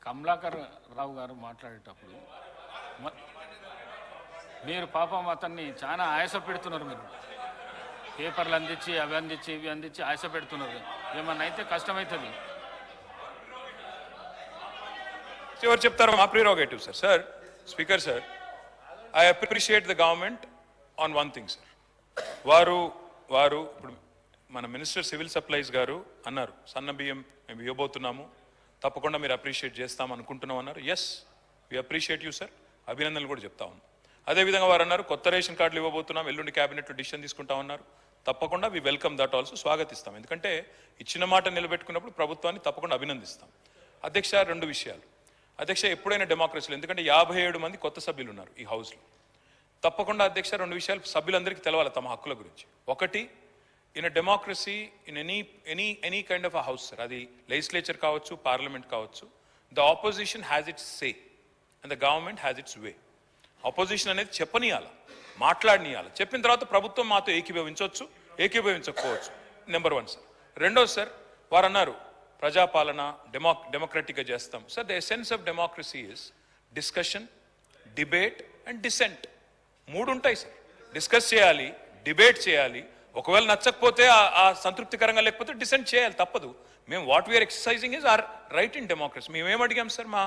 కమలాకర్ రావు గారు మాట్లాడేటప్పుడు మీరు పాపం అతన్ని చాలా ఆయాస పెడుతున్నారు. మీరు పేపర్లు అందించి అవి అందించి ఇవి అందించి ఆయాస పెడుతున్నారు. ఏమన్నా అయితే కష్టమవుతుంది. ఎవరు చెప్తారు? మా prerogative sir. Sir speaker sir, I appreciate the government on one thing sir. వారు ఇప్పుడు మన మినిస్టర్ సివిల్ సప్లైస్ గారు అన్నారు, సన్న బియ్యం మేము ఇవ్వబోతున్నాము, తప్పకుండా మీరు అప్రిషియేట్ చేస్తాం అనుకుంటున్నాం అన్నారు. Yes, we appreciate you sir, అభినందనలు కూడా చెప్తా ఉన్నాం. అదేవిధంగా వారు అన్నారు కొత్త రేషన్ కార్డులు ఇవ్వబోతున్నాం, ఎల్లుండి క్యాబినెట్లో డిసిషన్ తీసుకుంటామన్నారు. తప్పకుండా వి వెల్కమ్ దట్ ఆల్సో, స్వాగతిస్తాం. ఎందుకంటే ఇచ్చిన మాట నిలబెట్టుకున్నప్పుడు ప్రభుత్వాన్ని తప్పకుండా అభినందిస్తాం. అధ్యక్ష, రెండు విషయాలు. అధ్యక్ష, ఎప్పుడైనా డెమోక్రసీలో, ఎందుకంటే 57 మంది కొత్త సభ్యులు ఉన్నారు ఈ హౌస్లో, తప్పకుండా అధ్యక్ష రెండు విషయాలు సభ్యులందరికీ తెలవాలి తమ హక్కుల గురించి. ఒకటి, in a democracy in any kind of a house sir, అది లెజిస్లేచర్ కావచ్చు, పార్లమెంట్ కావచ్చు, the opposition has its say and the government has its way. Opposition అనేది చెప్పనీయాల, మాట్లాడనీయాల, చెప్పిన తర్వాత ప్రభుత్వం మాతో ఏకీభవించవచ్చు, ఏకీభవించకపోవచ్చు. Number 1 sir. రెండోది సార్, వారు అన్నారు ప్రజాపాలన డెమోక్రటిక్గా చేస్తాం. Sir the essence of democracy is discussion, debate and dissent. 3 ఉంటాయి సార్. డిస్కస్ చేయాలి, డిబేట్ చేయాలి, ఒకవేళ నచ్చకపోతే ఆ సంతృప్తికరంగా లేకపోతే డిసెంట్ చేయాలి, తప్పదు. మేము what we are exercising is our right in democracy. మేమేం అడిగాం సార్? మా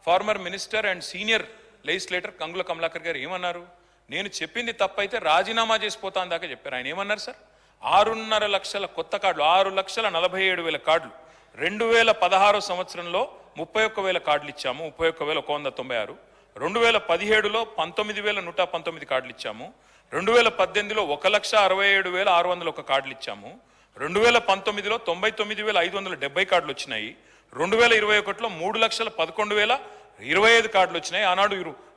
former minister and senior legislator Gangula Kamalakar గారు ఏమన్నారు? నేను చెప్పింది తప్పైతే రాజీనామా చేసిపోతాను దాకా చెప్పారు. ఆయన ఏమన్నారు సార్? 6.5 లక్షల కొత్త కార్డులు, 6,47,000 కార్డులు 2016 సంవత్సరంలో 31,000 కార్డులు ఇచ్చాము, 31,196. 2017లో 19,119 కార్డులు ఇచ్చాము. 2018లో 1,67,601 కార్డులు ఇచ్చాము. 2019లో 99,570 కార్డులు వచ్చినాయి. 2021లో 3,11,025 కార్డులు వచ్చినాయి. ఆనాడు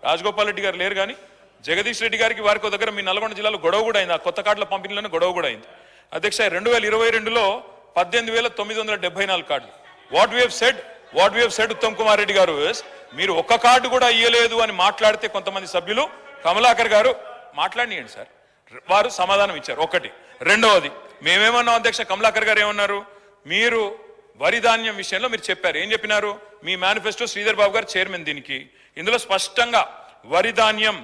రాజగోపాల్ రెడ్డి గారు లేరు కానీ జగదీష్ రెడ్డి గారికి వారికి దగ్గర మీ నల్గొండ జిల్లాలో గొడవ కూడా అయింది, ఆ కొత్త కార్డుల పంపిణీలోనే గొడవ కూడా అయింది. అధ్యక్ష, 2022లో 18,974 కార్డులు. What we have said Uttam Kumar Reddy గారు, మీరు ఒక్క కార్డు కూడా ఇయ్యలేదు అని మాట్లాడితే కొంతమంది సభ్యులు, కమలాకర్ గారు మాట్లాడియండి సార్, వారు సమాధానం ఇచ్చారు. ఒకటి. రెండవది, మేమేమన్నాం అధ్యక్ష, కమలాకర్ గారు ఏమన్నారు? మీరు వరి ధాన్యం విషయంలో మీరు చెప్పారు, ఏం చెప్పినారు? మీ మేనిఫెస్టో, శ్రీధర్ బాబు గారు చైర్మన్ దీనికి, ఇందులో స్పష్టంగా వరి ధాన్యం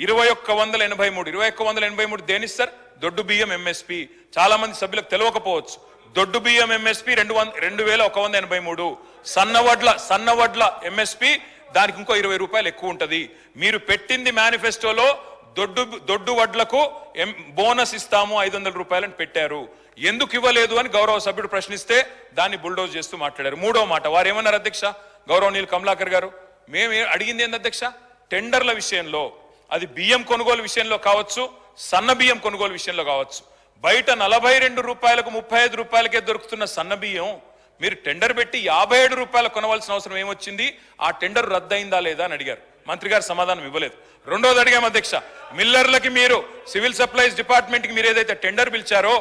2183 దేనికి సార్? దొడ్డు బియ్యం ఎంఎస్పి. చాలా మంది సభ్యులకు తెలియకపోవచ్చు. దొడ్డు బియ్యం ఎంఎస్పి 2,183. సన్నవడ్ల ఎంఎస్పి దానికి ఇంకో 20 రూపాయలు ఎక్కువ ఉంటది. మీరు పెట్టింది మేనిఫెస్టోలో దొడ్డు వడ్లకు బోనస్ ఇస్తాము 500 రూపాయలని పెట్టారు. ఎందుకు ఇవ్వలేదు అని గౌరవ సభ్యుడు ప్రశ్నిస్తే దాన్ని బుల్డోజ్ చేస్తూ మాట్లాడారు. మూడో మాట వారు ఏమన్నారు అధ్యక్ష? గౌరవనీయులు కమలాకర్ గారు, మేము అడిగింది ఏంది అధ్యక్ష? టెండర్ల విషయంలో, అది బియ్యం కొనుగోలు విషయంలో కావచ్చు, సన్న బియ్యం కొనుగోలు విషయంలో కావచ్చు, బయట 42 రూపాయలకు 35 రూపాయలకే దొరుకుతున్న సన్న బియ్యం మీరు టెండర్ పెట్టి 57 రూపాయలు కొనవలసిన అవసరం ఏమొచ్చింది? ఆ టెండర్ రద్దయిందా లేదా అని అడిగారు. మంత్రి గారు సమాధానం ఇవ్వలేదు. రెండోది అడిగాం అధ్యక్ష, మిల్లర్లకి మీరు సివిల్ సప్లైస్ డిపార్ట్మెంట్ కి మీరు ఏదైతే టెండర్ పిలిచారో,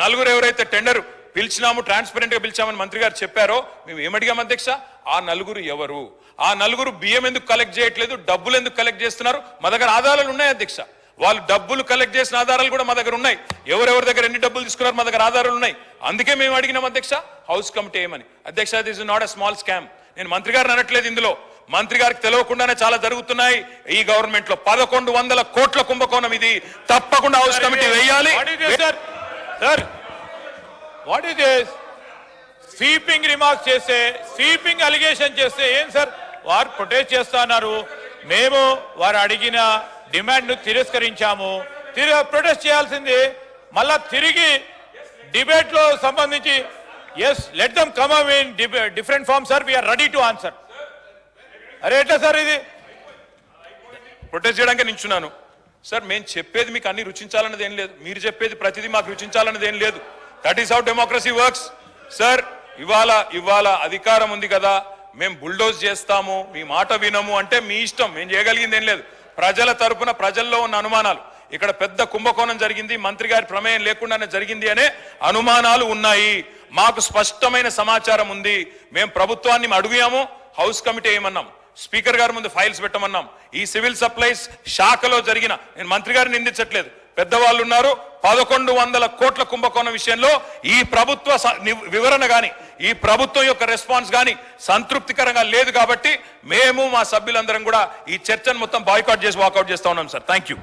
నలుగురు ఎవరైతే టెండర్ పిలిచినాము, ట్రాన్స్పరెంట్ గా పిలిచామని మంత్రి గారు చెప్పారో, మేము ఏమడిగాం అధ్యక్ష? ఆ నలుగురు ఎవరు? ఆ నలుగురు బియ్యం ఎందుకు కలెక్ట్ చేయట్లేదు, డబ్బులు ఎందుకు కలెక్ట్ చేస్తున్నారు? మా దగ్గర ఆధారాలు ఉన్నాయి అధ్యక్ష. వాళ్ళు డబ్బులు కలెక్ట్ చేసిన ఆధారాలు కూడా మా దగ్గర ఉన్నాయి. ఎవరెవరి దగ్గర ఎన్ని డబ్బులు తీసుకున్నారు మా దగ్గర ఆధారాలు ఉన్నాయి. అందుకే మేము అడిగినాం అధ్యక్ష హౌస్ కమిటీ ఏమని. అధ్యక్ష, this is not a small scam. నేను మంత్రి గారిని అనట్లేదు, ఇందులో మంత్రి గారికి తెలియకుండానే చాలా జరుగుతున్నాయి ఈ గవర్నమెంట్ లో. 1,100 కోట్ల కుంభకోణం ఇది. తప్పకుండా హౌస్ కమిటీ వేయాలి. What is this? Sweeping remarks చేస్తే, స్వీపింగ్ అలిగేషన్ చేస్తే ఏం సార్? వారు ప్రొటెస్ట్ చేస్తున్నారు. మేము వారు అడిగిన డిమాండ్ తిరస్కరించాము. ప్రొటెస్ట్ చేయాల్సింది మళ్ళా తిరిగి డిబేట్ లో సంబంధించి yes let them come up in different form sir, we are ready to answer. అరే ఎట్లా సార్ ఇది? ప్రొటెస్ట్ చేయడానికి నించున్నాను సార్. మేము చెప్పేది మీకు అన్ని రుచించాలన్నది ఏం లేదు, మీరు చెప్పేది ప్రతిదీ మాకు రుచించాలన్నది ఏం లేదు. That is how democracy works sir. ఇవాళ అధికారం ఉంది కదా, మేము బుల్డోజ్ చేస్తాము, మీ మాట వినము అంటే మీ ఇష్టం, మేము చేయగలిగింది ఏం లేదు. ప్రజల తరపున ప్రజల్లో ఉన్న అనుమానాలు, ఇక్కడ పెద్ద కుంభకోణం జరిగింది, మంత్రి గారి ప్రమేయం లేకుండానే జరిగింది అనే అనుమానాలు ఉన్నాయి. మాకు స్పష్టమైన సమాచారం ఉంది. మేము ప్రభుత్వాన్ని అడుగుయాము, హౌస్ కమిటీ ఏమన్నాం, స్పీకర్ గారి ముందు ఫైల్స్ పెట్టమన్నాం. ఈ సివిల్ సప్లైస్ శాఖలో జరిగిన, నేను మంత్రి గారిని నిందించట్లేదు, పెద్దవాళ్ళు ఉన్నారు. 1100 కోట్ల కుంభకోణం విషయంలో ఈ ప్రభుత్వ వివరణ గాని ఈ ప్రభుత్వం యొక్క రెస్పాన్స్ గాని సంతృప్తికరంగా లేదు కాబట్టి మేము మా సభ్యులందరం కూడా ఈ చర్చను మొత్తం బాయ్కాట్ చేసి వాకౌట్ చేస్తా ఉన్నాం సార్. Thank you.